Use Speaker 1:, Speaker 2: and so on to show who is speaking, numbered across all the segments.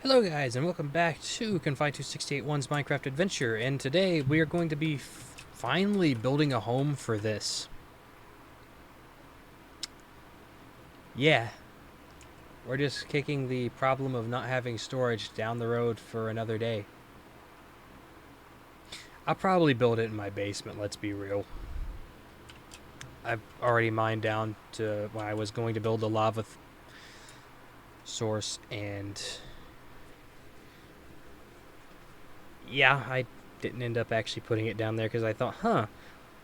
Speaker 1: Hello guys, and welcome back to CT681's Minecraft Adventure, and today we are going to be finally building a home for this. Yeah, we're just kicking the problem of not having storage down the road for another day. I'll probably build it in my basement, let's be real. I've already mined down to when I was going to build a lava source, and yeah, I didn't end up actually putting it down there because I thought,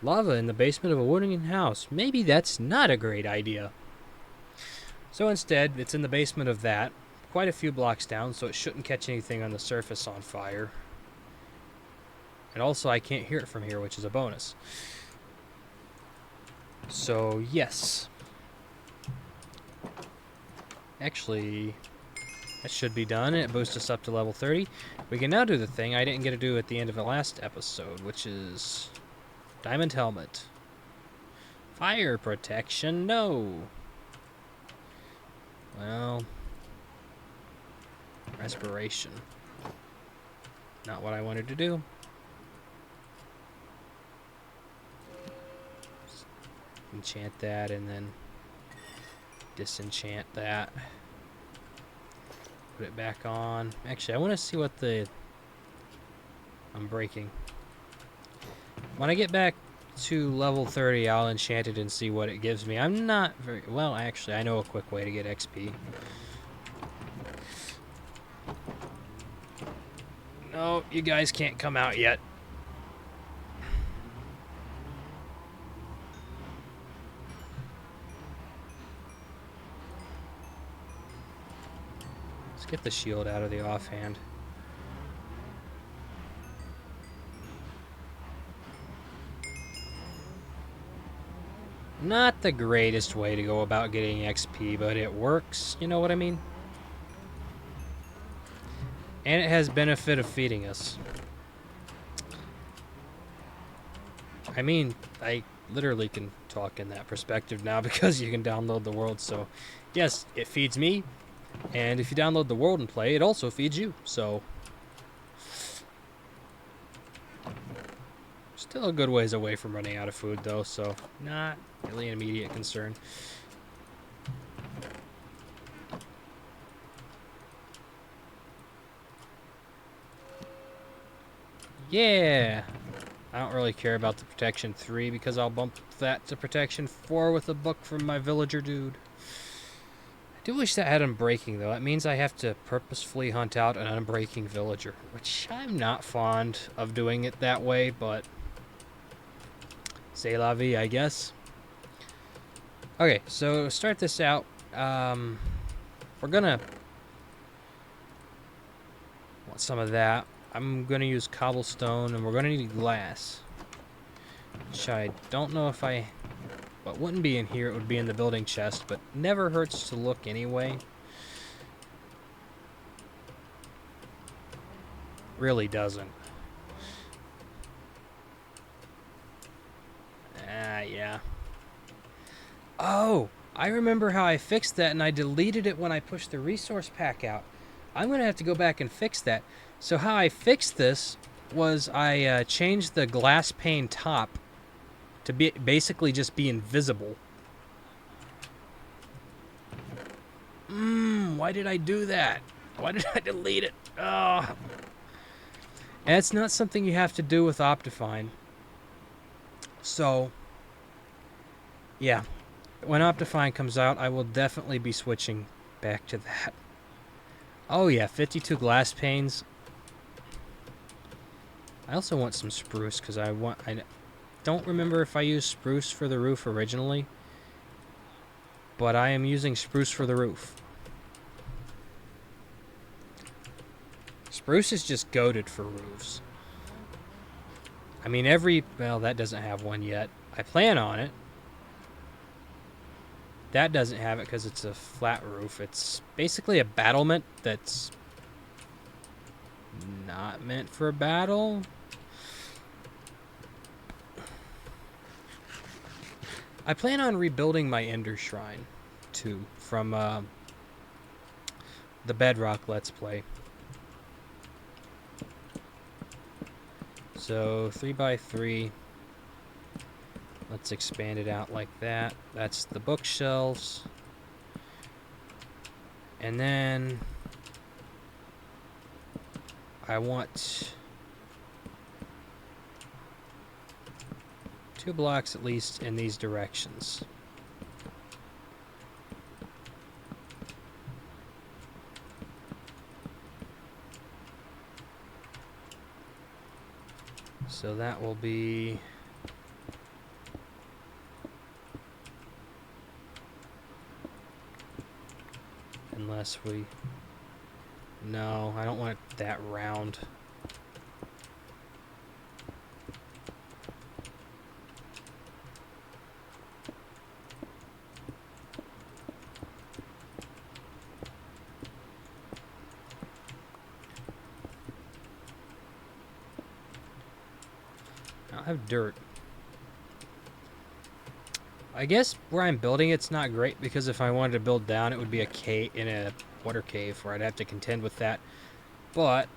Speaker 1: lava in the basement of a wooden house. Maybe that's not a great idea. So instead, it's in the basement of that, quite a few blocks down, so it shouldn't catch anything on the surface on fire. And also, I can't hear it from here, which is a bonus. So, yes. Actually, that should be done, and it boosts us up to level 30. We can now do the thing I didn't get to do at the end of the last episode, which is diamond helmet. Fire protection, no. Well, respiration. Not what I wanted to do. Enchant that and then disenchant that. Put it back on. Actually, I want to see what I'm breaking. When I get back to level 30, I'll enchant it and see what it gives me. I'm not very... Well, actually, I know a quick way to get XP. No, you guys can't come out yet. Let's get the shield out of the offhand. Not the greatest way to go about getting XP, but it works, you know what I mean? And it has benefit of feeding us. I mean, I literally can talk in that perspective now because you can download the world, so yes, it feeds me, and if you download the world and play, it also feeds you, so still a good ways away from running out of food though, so not really an immediate concern. Yeah! I don't really care about the protection 3 because I'll bump that to protection 4 with a book from my villager dude. I do wish that had unbreaking though. That means I have to purposefully hunt out an unbreaking villager, which I'm not fond of doing it that way, but c'est la vie, I guess. Okay, so to start this out, we're gonna want some of that. I'm gonna use cobblestone, and we're gonna need glass, which I don't know if what wouldn't be in here, it would be in the building chest, but never hurts to look anyway. Really doesn't. Yeah. Oh, I remember how I fixed that, and I deleted it when I pushed the resource pack out. I'm gonna have to go back and fix that. So how I fixed this was I changed the glass pane top to basically just be invisible. Why did I do that? Why did I delete it? Oh. And it's not something you have to do with Optifine. So, yeah. When Optifine comes out, I will definitely be switching back to that. Oh yeah, 52 glass panes. I also want some spruce because I don't remember if I used spruce for the roof originally, but I am using spruce for the roof. Spruce is just goated for roofs. I mean, well, that doesn't have one yet. I plan on it. That doesn't have it because it's a flat roof. It's basically a battlement that's not meant for a battle. I plan on rebuilding my Ender Shrine, too, from the Bedrock Let's Play. So 3 by 3. Let's expand it out like that. That's the bookshelves. And then I want 2 blocks at least in these directions. So that will be... Unless we... No, I don't want it that round. I don't have dirt. I guess where I'm building it's not great because if I wanted to build down it would be a cave in a water cave where I'd have to contend with that. But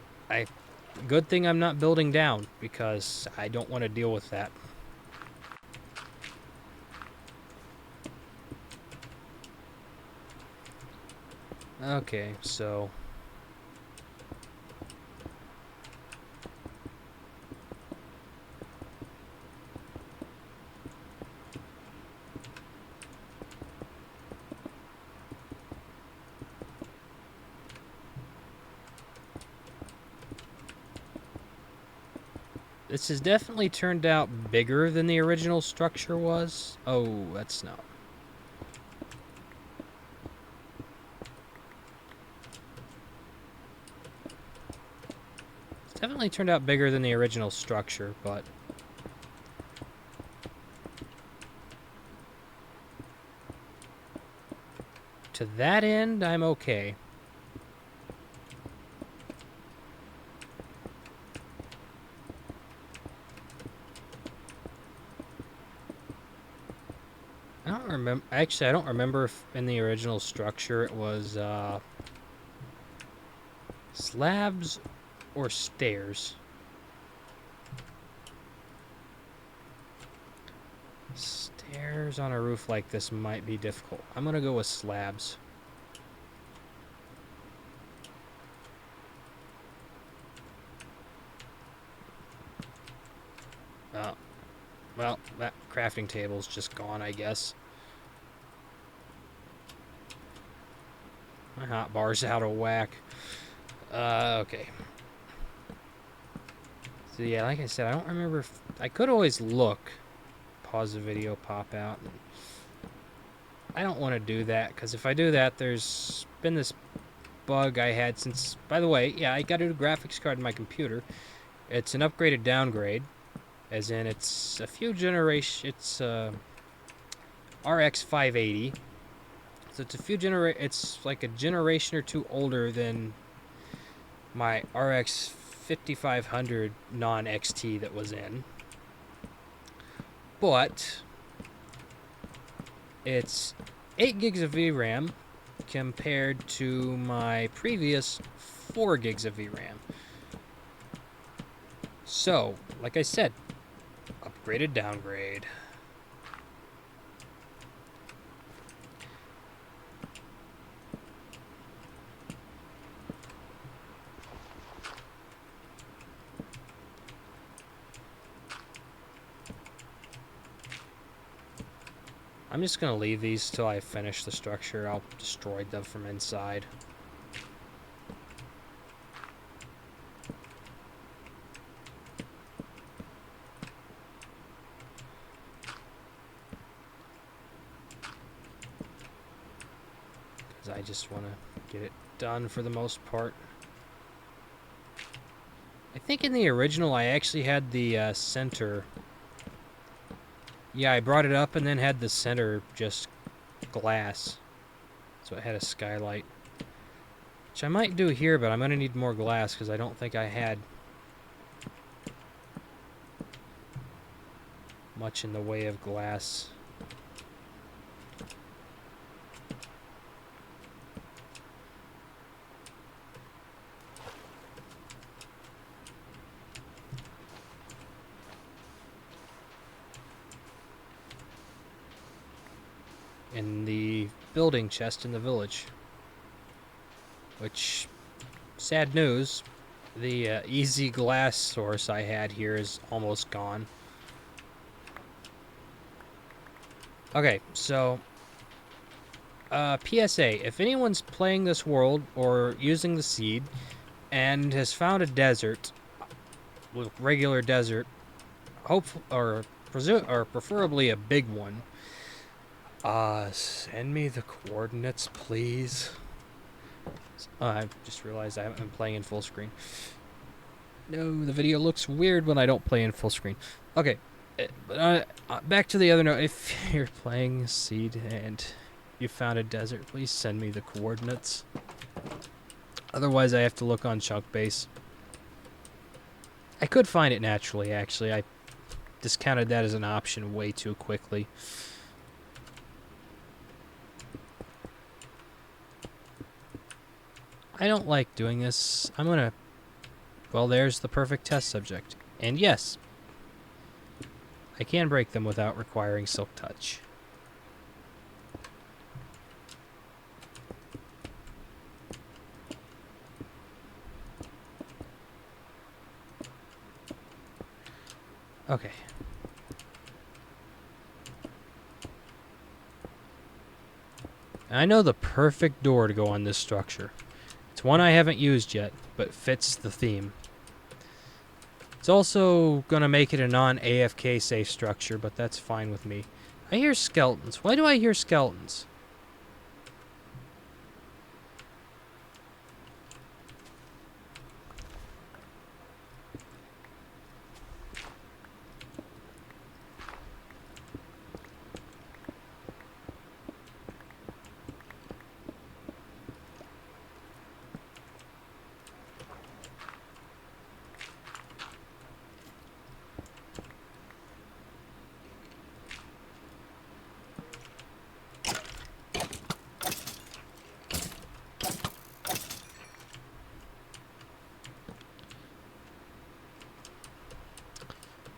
Speaker 1: good thing I'm not building down because I don't want to deal with that. Okay, so this has definitely turned out bigger than the original structure was. Oh, that's not. It's definitely turned out bigger than the original structure, but to that end, I'm okay. I don't remember. Actually, I don't remember if in the original structure it was slabs or stairs. Stairs on a roof like this might be difficult. I'm gonna go with slabs. Oh, well, that crafting table's just gone, I guess. My hotbar's out of whack. Okay. So yeah, like I said, I don't remember if... I could always look. Pause the video, pop out. I don't want to do that, because if I do that, there's been this bug I had since... By the way, yeah, I got a new graphics card in my computer. It's an upgraded downgrade. As in, it's a few generations... It's RX 580. So it's a few it's like a generation or two older than my RX 5500 non-XT that was in. But it's 8 gigs of VRAM compared to my previous 4 gigs of VRAM. So, like I said, upgraded downgrade. I'm just going to leave these till I finish the structure. I'll destroy them from inside. Because I just want to get it done for the most part. I think in the original I actually had the center... Yeah, I brought it up and then had the center just glass. So it had a skylight. Which I might do here, but I'm going to need more glass because I don't think I had much in the way of glass. in the building chest in the village. Which, sad news, the easy glass source I had here is almost gone. Okay, so PSA, if anyone's playing this world or using the seed and has found a desert, regular desert, preferably a big one, send me the coordinates, please. I just realized I haven't been playing in full screen. No, the video looks weird when I don't play in full screen. Okay, back to the other note. If you're playing seed and you found a desert, please send me the coordinates. Otherwise, I have to look on Chunkbase. I could find it naturally, actually. I discounted that as an option way too quickly. I don't like doing this. I'm gonna... Well, there's the perfect test subject. And yes, I can break them without requiring Silk Touch. Okay. I know the perfect door to go on this structure. It's one I haven't used yet, but fits the theme. It's also going to make it a non-AFK safe structure, but that's fine with me. I hear skeletons. Why do I hear skeletons?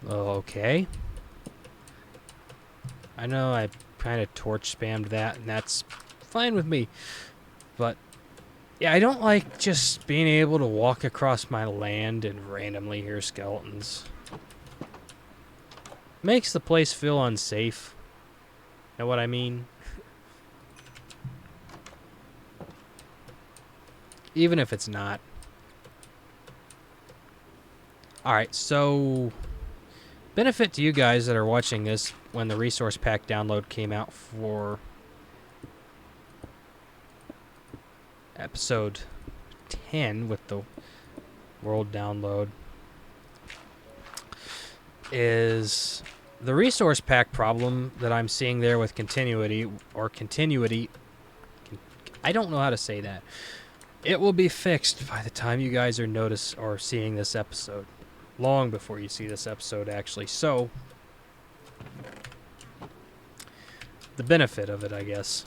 Speaker 1: Okay. I know I kind of torch spammed that, and that's fine with me. But, yeah, I don't like just being able to walk across my land and randomly hear skeletons. Makes the place feel unsafe. Know what I mean? Even if it's not. Alright, so... benefit to you guys that are watching this when the resource pack download came out for episode 10 with the world download is the resource pack problem that I'm seeing there with continuity. I don't know how to say that. It will be fixed by the time you guys are seeing this episode. Long before you see this episode, actually. So, the benefit of it, I guess.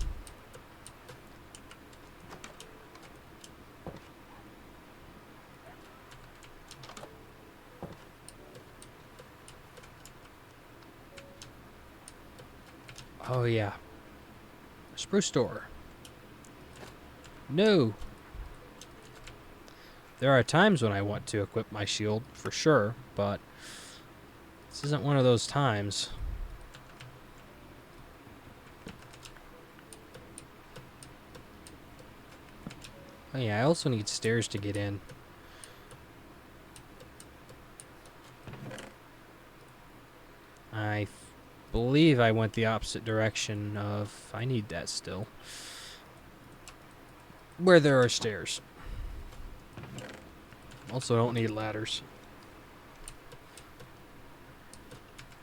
Speaker 1: Oh, yeah. Spruce door. No. There are times when I want to equip my shield, for sure, but this isn't one of those times. Oh yeah, I also need stairs to get in. I believe I went the opposite direction of... I need that still. Where there are stairs. Also don't need ladders.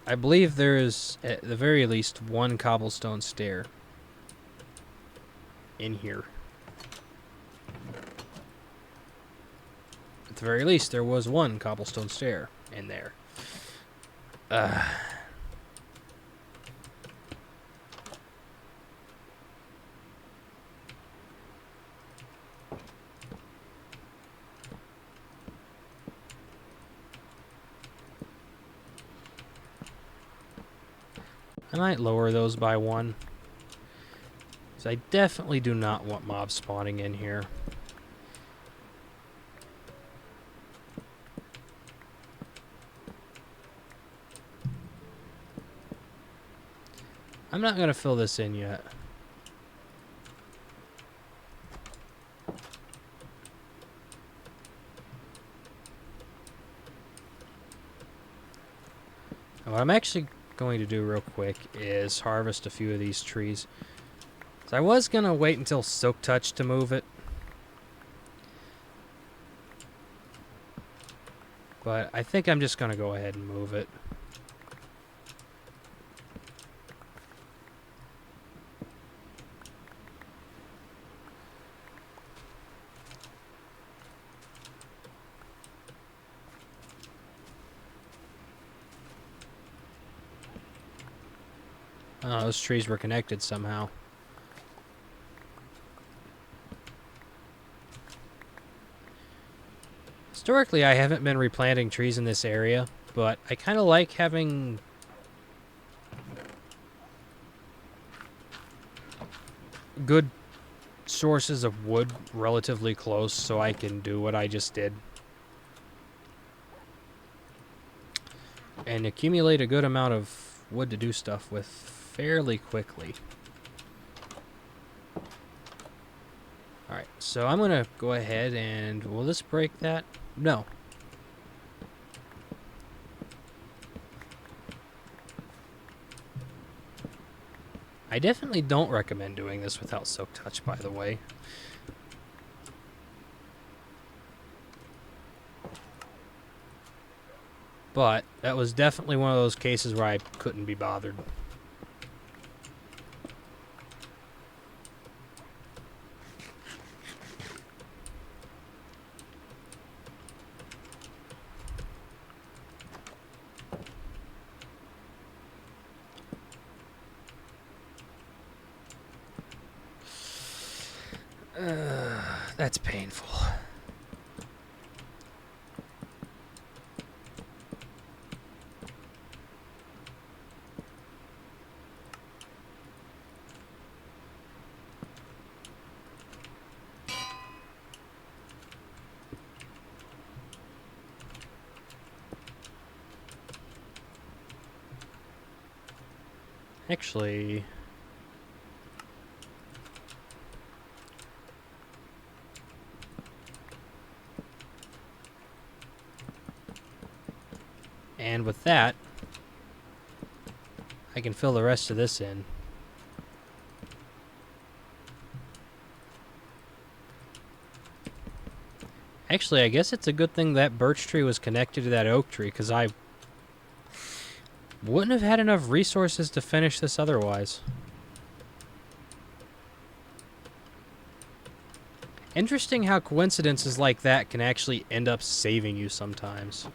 Speaker 1: I believe there is, at the very least, one cobblestone stair in here. At the very least, there was one cobblestone stair in there. I might lower those by one. So I definitely do not want mobs spawning in here. I'm not going to fill this in yet. What I'm actually going to do real quick is harvest a few of these trees. So I was going to wait until Silk Touch to move it. But I think I'm just going to go ahead and move it. Oh, those trees were connected somehow. Historically, I haven't been replanting trees in this area, but I kind of like having good sources of wood relatively close so I can do what I just did. And accumulate a good amount of wood to do stuff with fairly quickly. Alright, so I'm going to go ahead and... Will this break that? No. I definitely don't recommend doing this without Silk Touch, by the way. But that was definitely one of those cases where I couldn't be bothered. That's painful. Actually... And with that, I can fill the rest of this in. Actually, I guess it's a good thing that birch tree was connected to that oak tree, because I wouldn't have had enough resources to finish this otherwise. Interesting how coincidences like that can actually end up saving you sometimes.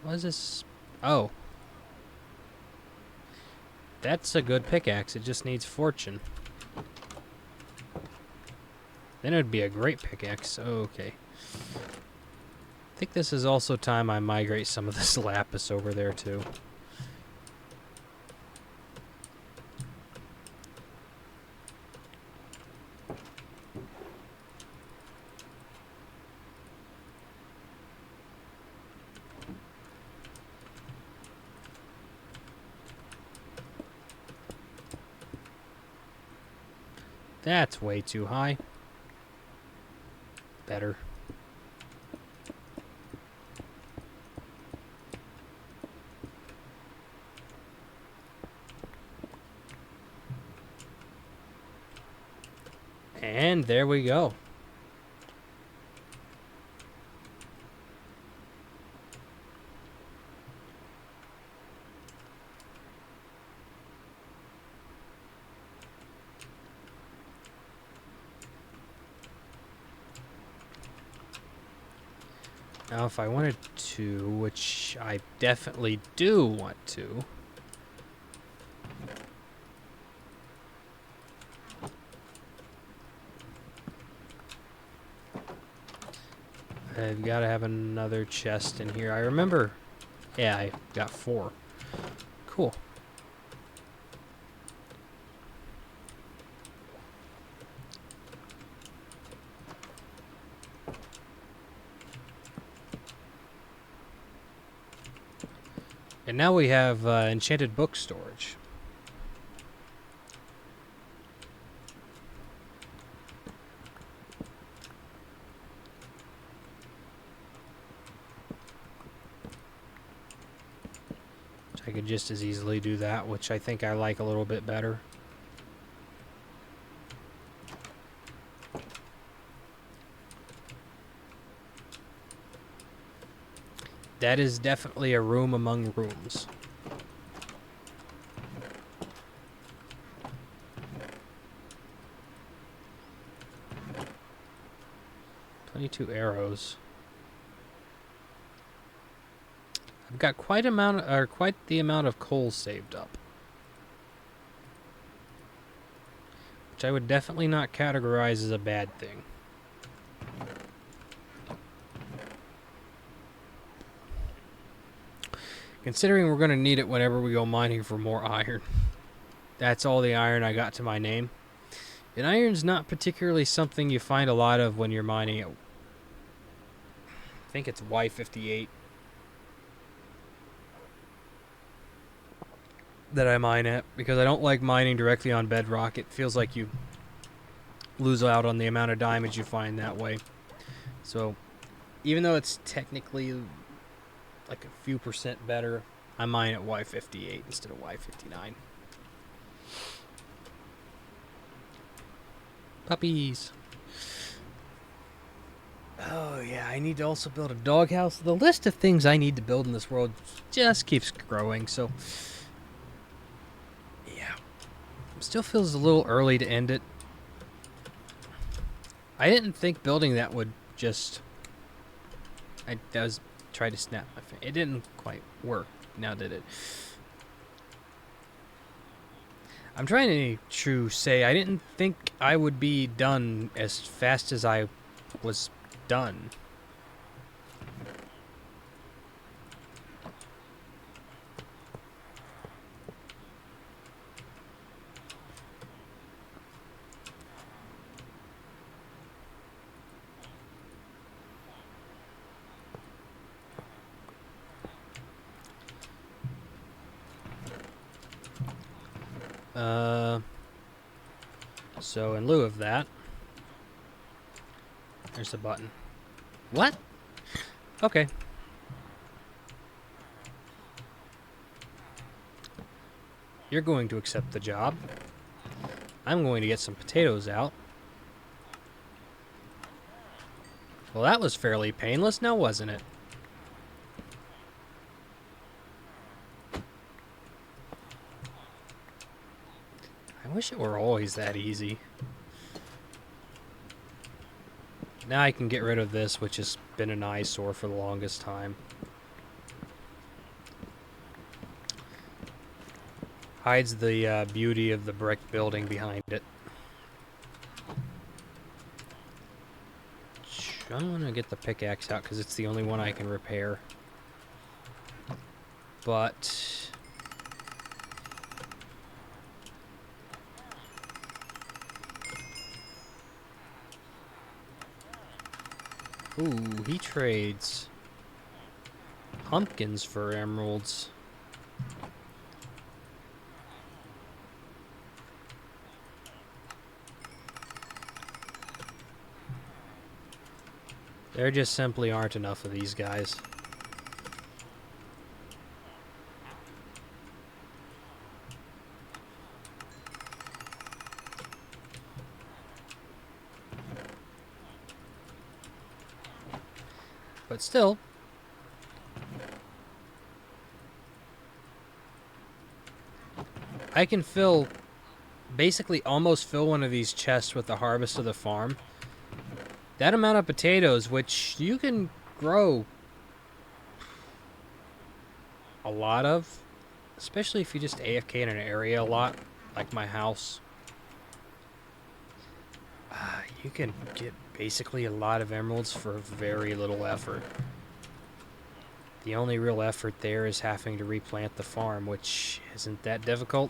Speaker 1: What is this? Oh. That's a good pickaxe. It just needs fortune. Then it would be a great pickaxe. Okay. I think this is also time I migrate some of this lapis over there too. That's way too high. Better. And there we go. Now, if I wanted to, which I definitely do want to, I've got to have another chest in here. I remember. Yeah, I got 4. Cool. And now we have enchanted book storage. I could just as easily do that, which I think I like a little bit better. That is definitely a room among rooms. "22 arrows. I've got quite the amount of coal saved up, which I would definitely not categorize as a bad thing. Considering we're going to need it whenever we go mining for more iron. That's all the iron I got to my name. And iron's not particularly something you find a lot of when you're mining at... I think it's Y58 that I mine at, because I don't like mining directly on bedrock. It feels like you lose out on the amount of diamonds you find that way. So, even though it's technically like a few percent better, I mine at Y58 instead of Y59. Puppies. Oh yeah, I need to also build a doghouse. The list of things I need to build in this world just keeps growing, so... yeah. Still feels a little early to end it. I didn't think building that would just... I was trying to snap my finger. It didn't quite work, now did it? I'm trying to say I didn't think I would be done as fast as I was done. So in lieu of that, there's the button. What? Okay. You're going to accept the job. I'm going to get some potatoes out. Well, that was fairly painless now, wasn't it? I wish it were always that easy. Now I can get rid of this, which has been an eyesore for the longest time. Hides the beauty of the brick building behind it. I'm gonna get the pickaxe out because it's the only one I can repair. But... ooh, he trades pumpkins for emeralds. There just simply aren't enough of these guys. But still, I can basically almost fill one of these chests with the harvest of the farm. That amount of potatoes, which you can grow a lot of, especially if you just AFK in an area a lot, like my house. you can get basically a lot of emeralds for very little effort. The only real effort there is having to replant the farm, which isn't that difficult.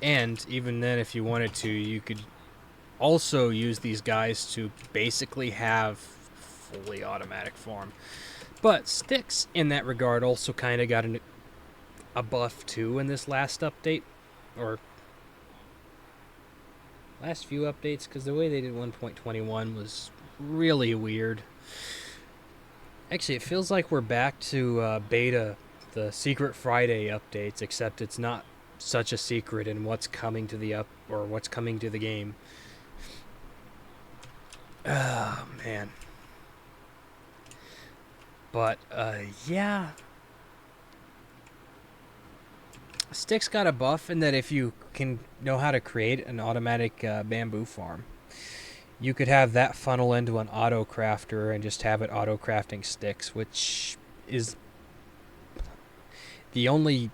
Speaker 1: And even then, if you wanted to, you could also use these guys to basically have fully automatic farm. But sticks, in that regard, also kind of got a buff too in this last update, or last few updates, because the way they did 1.21 was really weird. Actually, it feels like we're back to beta, the Secret Friday updates, except it's not such a secret in what's coming to the what's coming to the game. Oh man. But yeah, Sticks got a buff in that if you can know how to create an automatic bamboo farm, you could have that funnel into an auto crafter and just have it auto crafting sticks, which is the only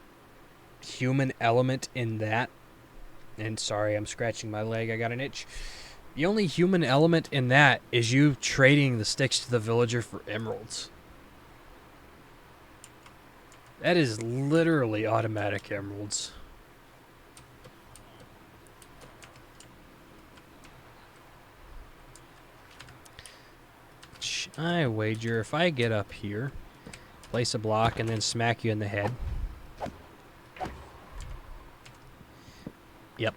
Speaker 1: human element in that. And sorry, I'm scratching my leg, I got an itch. The only human element in that is you trading the sticks to the villager for emeralds. That is literally automatic emeralds. I wager if I get up here, place a block, and then smack you in the head. Yep.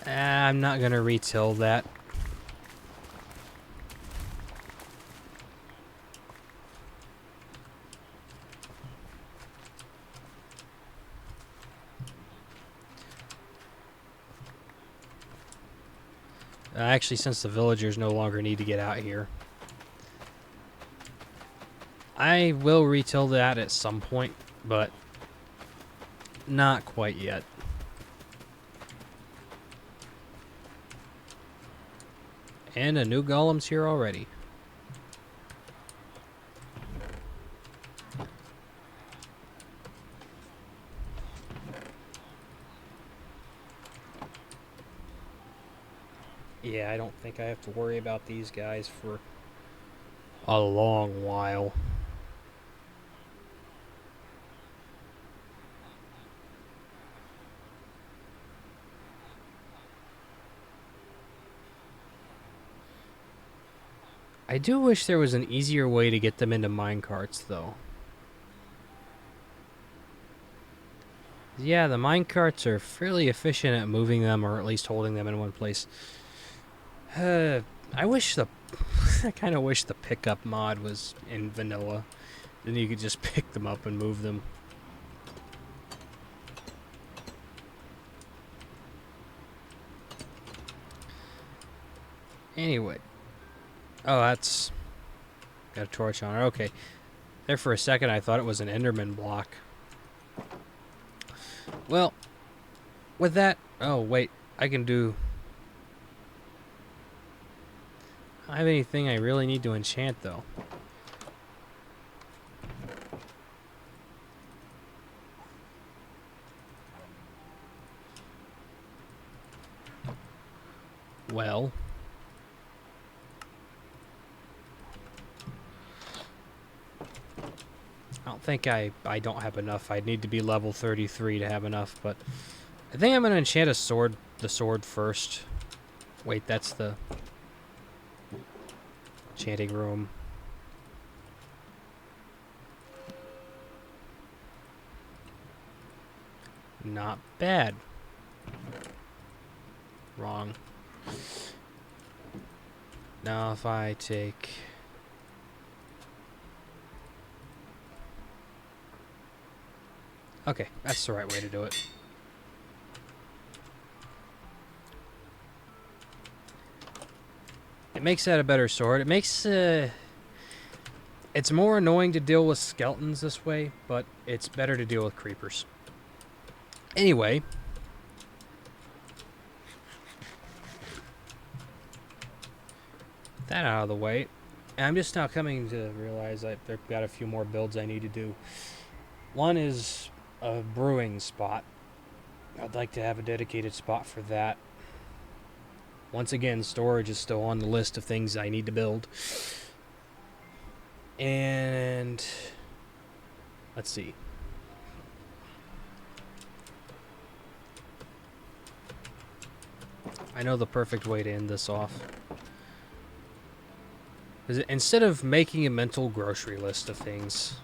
Speaker 1: I'm not going to retill that. Actually, since the villagers no longer need to get out here, I will retill that at some point, but not quite yet. And a new golem's here already. Yeah, I don't think I have to worry about these guys for a long while. I do wish there was an easier way to get them into minecarts, though. Yeah, the minecarts are fairly efficient at moving them, or at least holding them in one place. I wish I kind of wish the pickup mod was in vanilla. Then you could just pick them up and move them. Anyway. Oh, that's... got a torch on it. Okay. There for a second I thought it was an Enderman block. Well, with that... Oh, wait. I can do... I don't have anything I really need to enchant, though. Well... I don't think I don't have enough. I'd need to be level 33 to have enough, but... I think I'm going to enchant the sword first. Wait, that's the... enchanting room. Not bad. Wrong. Now if I take... Okay, that's the right way to do it. It makes that a better sword. It makes... it's more annoying to deal with skeletons this way, but it's better to deal with creepers. Anyway... that out of the way. And I'm just now coming to realize I've got a few more builds I need to do. One is a brewing spot. I'd like to have a dedicated spot for that. Once again, storage is still on the list of things I need to build. And let's see. I know the perfect way to end this off. Instead of making a mental grocery list of things,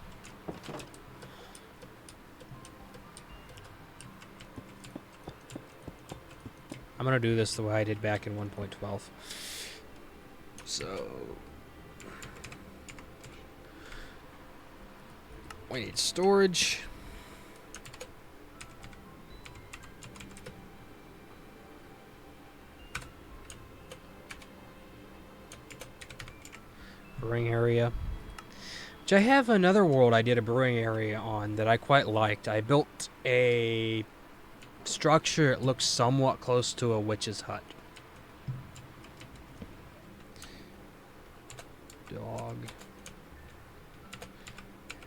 Speaker 1: I'm going to do this the way I did back in 1.12. So we need storage. Brewing area. Which I have another world I did a brewing area on that I quite liked. I built a structure that looks somewhat close to a witch's hut. Dog.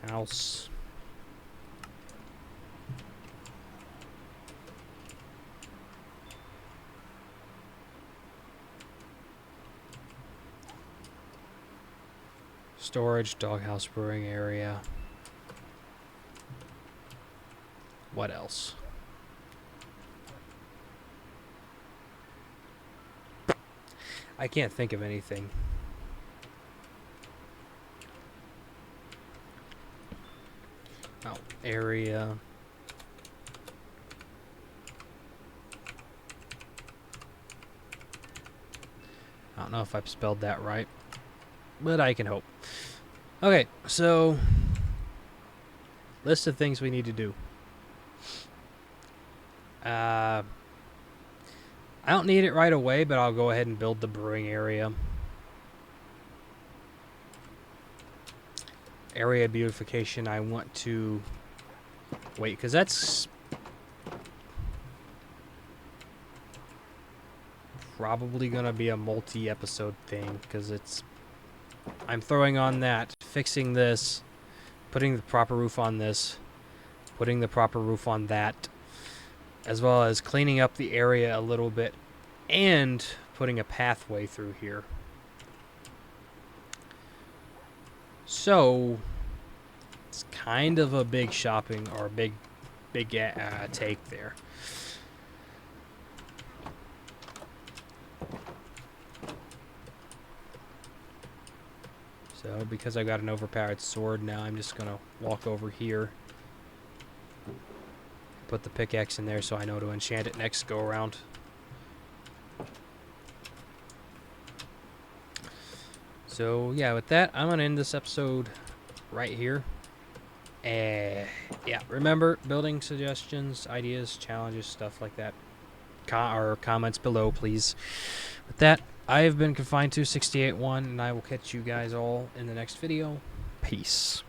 Speaker 1: House. Storage, doghouse, brewing area. What else? I can't think of anything. Oh, area. I don't know if I've spelled that right, but I can hope. Okay, so list of things we need to do. I don't need it right away, but I'll go ahead and build the brewing area. Area beautification, I want to wait, because that's probably going to be a multi-episode thing, because I'm throwing on that, fixing this, putting the proper roof on this, putting the proper roof on that, as well as cleaning up the area a little bit and putting a pathway through here. So it's kind of a big shopping or big take there. So because I got an overpowered sword now, I'm just gonna walk over here, put the pickaxe in there so I know to enchant it next go around. So yeah, with that, I'm gonna end this episode right here. Yeah, remember, building suggestions, ideas, challenges, stuff like that, or comments below, please. With that, I have been Confined to 681, and I will catch you guys all in the next video. Peace.